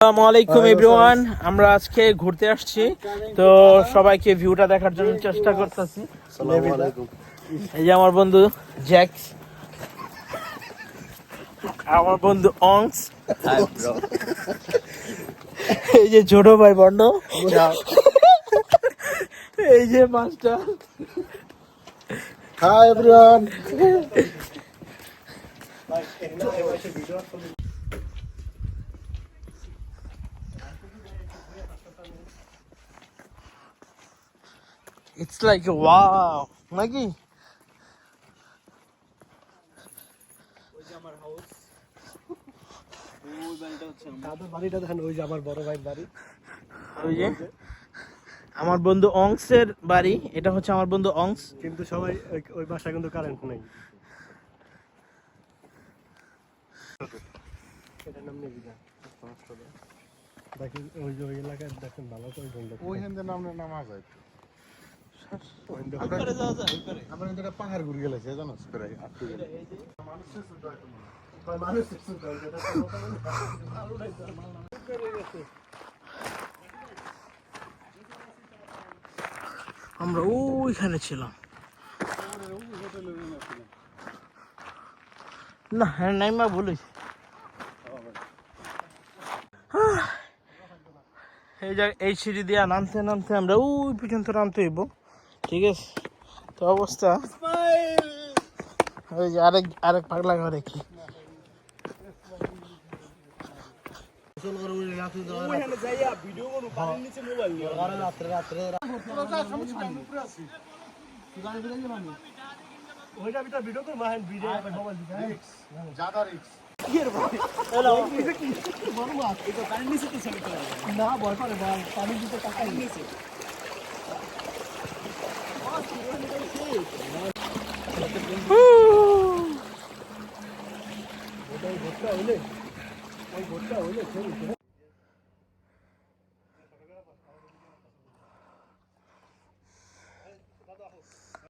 আসসালামু আলাইকুম এভরিওয়ান। আমরা আজকে ঘুরতে আসছি, তো সবাইকে ভিউটা দেখার জন্য চেষ্টা করতেছি। এই যে আমার বন্ধু জ্যাক্স, আমার বন্ধু অংস, এই যে ছোট ভাই বর্ণ, এই যে master. Hi everyone. It's like wow, নাকি? বাড়িটা দেখেন, ওই যে আমার বড় ভাইয়ের বাড়ি। ওই যে আমার বন্ধু অংসের বাড়ি, এটা হচ্ছে আমার বন্ধু অংস। কিন্তু সবাই ওই বাসায় কিন্তু কারেন্ট নেই। এটার নাম নেবিদা। দেখি ওই যে ওই এলাকায় দেখেন ভালো করে ঢুকলে ওই হিন্দু নামের নাম আছে আমরা কিন্তু একটা পাহাড় ঘুরে গেলেছে জানো প্রায় আটকে গেলে আমরা ওইখানে ছিলাম না, নাইমা বলিস। এই সিঁড়ি দিয়া নামতে নামতে আমরা ওই পর্যন্ত নামতে হইব, ঠিক আছে? তো অবস্থা ওই যে আরেক পাগলা ঘরে কি ভিডিও করবো জাদা রিক্স না ভয় করে পানি দিতে টাকা নিয়েছে। ভোটটা হইলে